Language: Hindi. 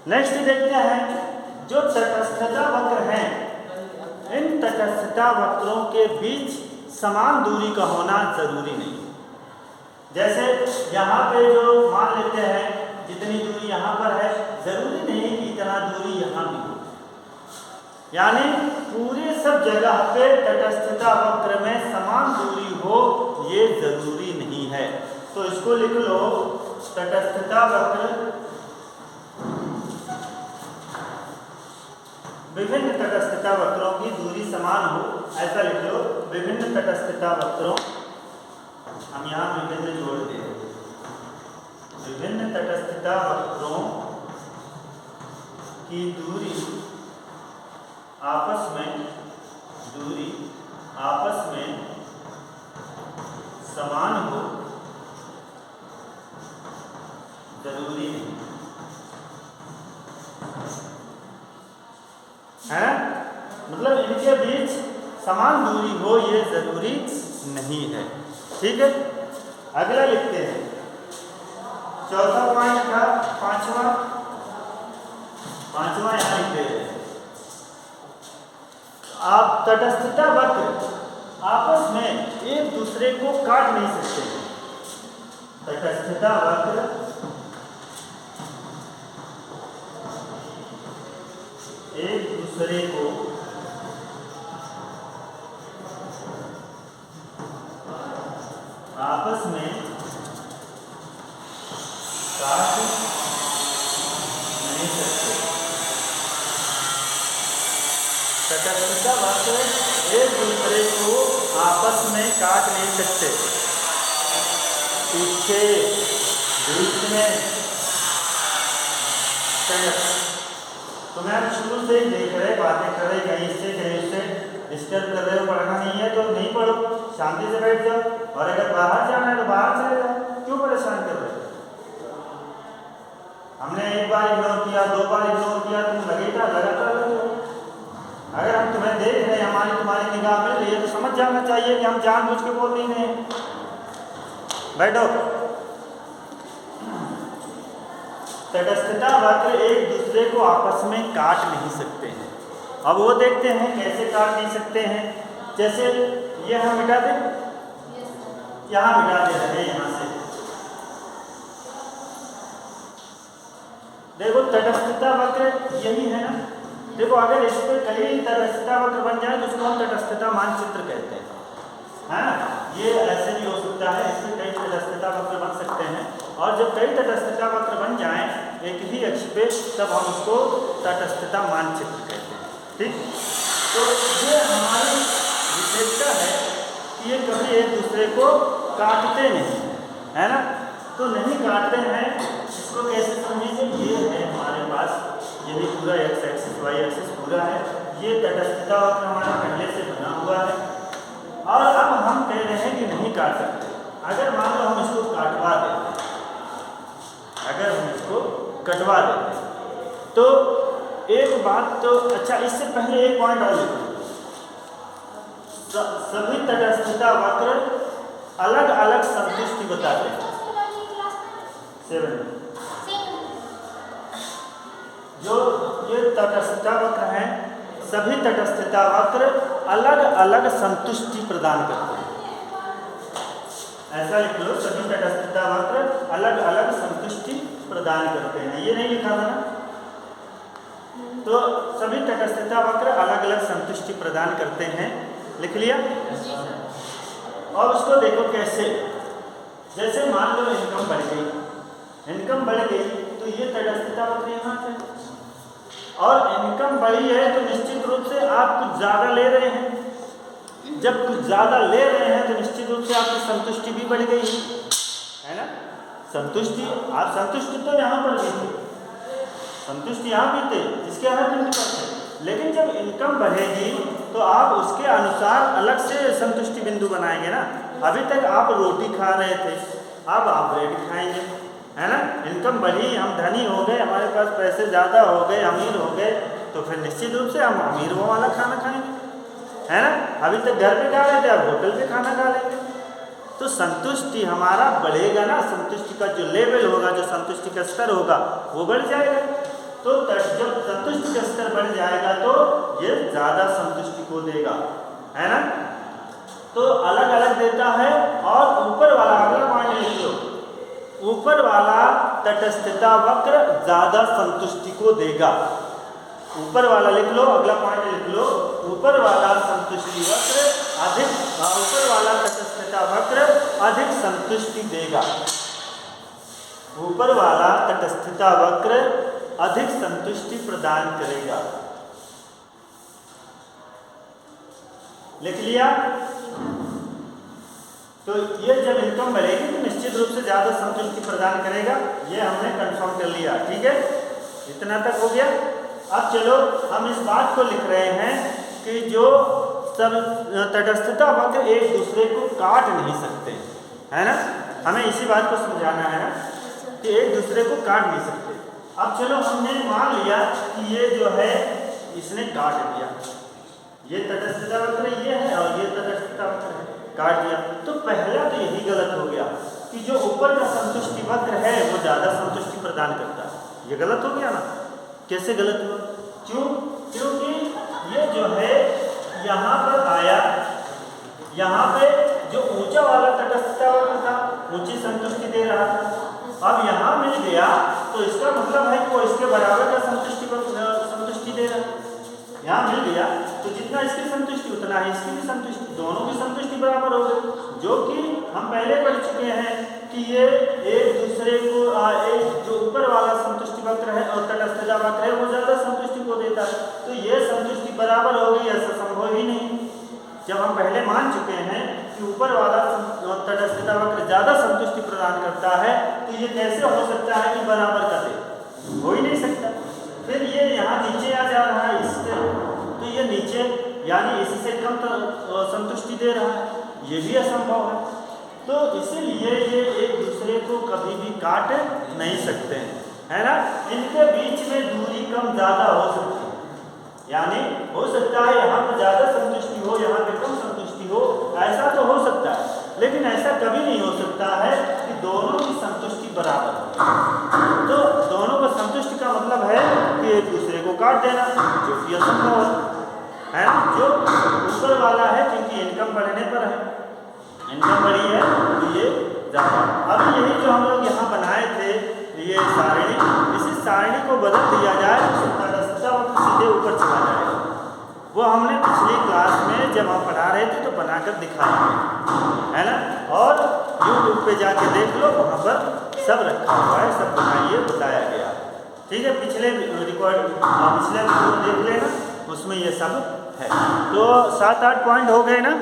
नेक्स्ट देखते हैं जो तटस्थता वक्र हैं, इन तटस्थता वक्रों के बीच समान दूरी का होना जरूरी नहीं। जैसे यहाँ पे जो मान लेते हैं जितनी दूरी यहाँ पर है, जरूरी नहीं कि इतना दूरी यहाँ भी हो। यानी पूरे सब जगह पे तटस्थता वक्र में समान दूरी हो, ये जरूरी नहीं है। तो इसको लिख लो, तटस्थता वक्र विभिन्न तटस्थता वक्रों की दूरी समान हो, ऐसा लिख लो। विभिन्न तटस्थता वक्रों, हम यहाँ विभिन्न जोड़ दें, विभिन्न तटस्थता वक्रों की दूरी आपस में समान हो, जरूरी नहीं है। मतलब इनके बीच समान दूरी हो, ये जरूरी नहीं है। ठीक है, अगला लिखते हैं। चौथा पॉइंट था, पांचवा यहाँ लिखते हैं। आप तटस्थता वक्र आपस में एक दूसरे को काट नहीं सकते। तटस्थता वक्र एक दूसरे को आपस में काट नहीं सकते। तटस्थता वक्र एक दूसरे को आपस में काट नहीं सकते। पीछे बीच में तुम्हें शुरू से ही देख रहे, बातें कर रहे, कहीं से कहीं से डिस्टर्ब कर रहे हो। पढ़ना नहीं है तो नहीं पढ़ो, शांति से बैठ जाओ। और अगर बाहर जाना है तो बाहर चले जाओ, क्यों परेशान कर रहे हो? हमने एक बार इग्नोर किया, 2 बार इग्नोर किया, तुम लगातार लगे हो। अगर हम तुम्हें देख रहे हैं, हमारी तुम्हारी निगाह मिल रही है, तो समझ जाना चाहिए कि हम जानबूझ के बोल नहीं रहे हैं। बैठो। तटस्थता वक्र एक दूसरे को आपस में काट नहीं सकते हैं। अब वो देखते हैं कैसे काट नहीं सकते हैं। जैसे ये हम मिटा दें, यहाँ मिटा दे रहे हैं, यहाँ से देखो तटस्थता वक्र यही है ना। देखो अगर इस पर कई तटस्थता वक्र बन जाए तो उसको हम तटस्थता मानचित्र कहते हैं, है ना। ये ऐसे भी हो सकता है, इसमें कई तटस्थता वक्र बन सकते हैं। और जब कई तटस्थता वक्र बन जाएं एक ही अक्ष पे, तब हम उसको तटस्थता मानचित्र कहते हैं। ठीक, तो ये हमारी विशेषता है कि ये कभी एक दूसरे को काटते नहीं, है ना। तो नहीं काटते हैं, इसको कैसे समझेंगे? ये है हमारे पास, यही पूरा एक्स एक्सिस वाई एक्सिस पूरा है। ये तटस्थता वक्र हमारा पहले से बना हुआ है। और अब हम कह रहे हैं कि नहीं काट सकते। अगर मान लो हम इसको काटवा देते, अगर हम इसको कटवा देते तो एक बात तो अच्छा, इससे पहले एक पॉइंट और लिखो। सभी तटस्थता वक्र अलग अलग संतुष्टि बताते हैं। 7 जो ये तटस्थता वक्र हैं, सभी तटस्थता वक्र अलग अलग संतुष्टि प्रदान करते हैं। ऐसा लिख लो, सभी तटस्थता वक्र अलग अलग संतुष्टि प्रदान करते हैं। ये नहीं लिखा था ना। तो सभी तटस्थता वक्र अलग अलग संतुष्टि प्रदान करते हैं, लिख लिया। और उसको देखो कैसे। जैसे मान लो इनकम बढ़ गई, इनकम बढ़ गई तो ये तटस्थता वक्र यहाँ से, और इनकम बढ़ी है तो निश्चित रूप से आप कुछ ज़्यादा ले रहे हैं। जब कुछ ज़्यादा ले रहे हैं तो निश्चित रूप से आपकी संतुष्टि भी बढ़ गई है ना। संतुष्टि, आप संतुष्टि तो यहाँ पर भी थे, संतुष्टि यहाँ भी थे, इसके हर बिंदु पर थे। लेकिन जब इनकम बढ़ेगी तो आप उसके अनुसार अलग से संतुष्टि बिंदु बनाएंगे ना। अभी तक आप रोटी खा रहे थे, अब आप ब्रेड खाएंगे, है ना। इनकम बढ़ी, हम धनी हो गए, हमारे पास पैसे ज़्यादा हो गए, अमीर हो गए, तो फिर निश्चित रूप से हम अमीर वाला खाना खाएंगे, है ना। अभी तक घर पे खा रहे थे, अब होटल पे खाना खा लेंगे। तो संतुष्टि हमारा बढ़ेगा ना, संतुष्टि का जो लेवल होगा, जो संतुष्टि का स्तर होगा वो बढ़ जाएगा। तो जब संतुष्टि का स्तर बढ़ जाएगा तो ये ज़्यादा संतुष्टि को देगा, है ना। तो अलग अलग देता है। और ऊपर वाला अगला पॉइंट लिख लो, ऊपर वाला तटस्थता वक्र ज़्यादा संतुष्टि को देगा। ऊपर वाला लिख लो, अगला पॉइंट लिख लो, ऊपर वाला संतुष्टि वक्र अधिक, ऊपर वाला तटस्थता वक्र अधिक संतुष्टि देगा। ऊपर वाला तटस्थता वक्र अधिक संतुष्टि प्रदान करेगा। लिख लिया। तो ये जब इनकम बढ़ेगी तो निश्चित रूप से ज़्यादा संतुष्टि प्रदान करेगा, ये हमने कंफर्म कर लिया। ठीक है, इतना तक हो गया। अब चलो हम इस बात को लिख रहे हैं कि जो सब तटस्थता वक्र एक दूसरे को काट नहीं सकते, है ना। हमें इसी बात को समझाना है ना कि एक दूसरे को काट नहीं सकते। अब चलो हमने मान लिया कि ये जो है इसने काट दिया, ये तटस्थता वक्र ये है और ये तटस्थता वक्र है, काट दिया। तो पहला तो यही गलत हो गया कि जो ऊपर का संतुष्टि वक्र है वो ज़्यादा संतुष्टि प्रदान करता है। ये गलत हो गया ना। कैसे गलत हुआ? क्यों? क्योंकि ये जो है यहाँ पर आया, यहाँ पे जो ऊंचा वाला तटस्थता वक्र था ऊंची संतुष्टि दे रहा था, अब यहाँ मिल गया तो इसका मतलब है कि वो इसके बराबर का संतुष्टि दे रहा है। यहाँ मिल गया तो जितना इसकी संतुष्टि उतना है इसकी भी संतुष्टि, दोनों की संतुष्टि बराबर हो गई। जो कि हम पहले पढ़ चुके हैं कि ये एक दूसरे को एक जो ऊपर वाला संतुष्टि वक्र है और तटस्थता वक्र है वो ज़्यादा संतुष्टि को देता है। तो ये संतुष्टि बराबर हो गई, ऐसा संभव ही नहीं। जब हम पहले मान चुके हैं कि ऊपर वाला तटस्थता वक्र ज़्यादा संतुष्टि प्रदान करता है तो ये कैसे हो सकता है कि बराबर का दे? हो ही नहीं सकता। फिर ये यहाँ नीचे आ जा रहा है इससे, तो ये नीचे यानी इससे कम संतुष्टि दे रहा है, ये भी असंभव है। तो इसीलिए ये एक दूसरे को कभी भी काट नहीं सकते हैं, है ना। इनके बीच में दूरी कम ज़्यादा हो सकती है, यानी हो सकता है यहाँ पर ज़्यादा संतुष्टि हो, यहाँ पे कम संतुष्टि हो, ऐसा तो हो सकता है। लेकिन ऐसा कभी नहीं हो सकता है कि दोनों की संतुष्टि बराबर हो। तो दोनों का संतुष्टि का मतलब है कि एक दूसरे को काट देना, जो कि असंभव है ना। जो ऊपर वाला है क्योंकि इनकम बढ़ने पर है, इनकम बढ़ी है तो ये ज़्यादा। अब यही जो हम लोग यहाँ बनाए थे ये सारणी, इसी सारणी को बदल दिया जाए तो तटस्थता वक्र सीधे ऊपर चला जाएगा। वो हमने पिछली क्लास में जब हम पढ़ा रहे थे तो बनाकर दिखाया है ना। और YouTube पे जाके देख लो, वहाँ पर सब रखा हुआ है, सब बनाइए बताया गया। ठीक है, पिछले वीडियो देख लेना, उसमें ये सब है। तो 7-8 पॉइंट हो गए ना।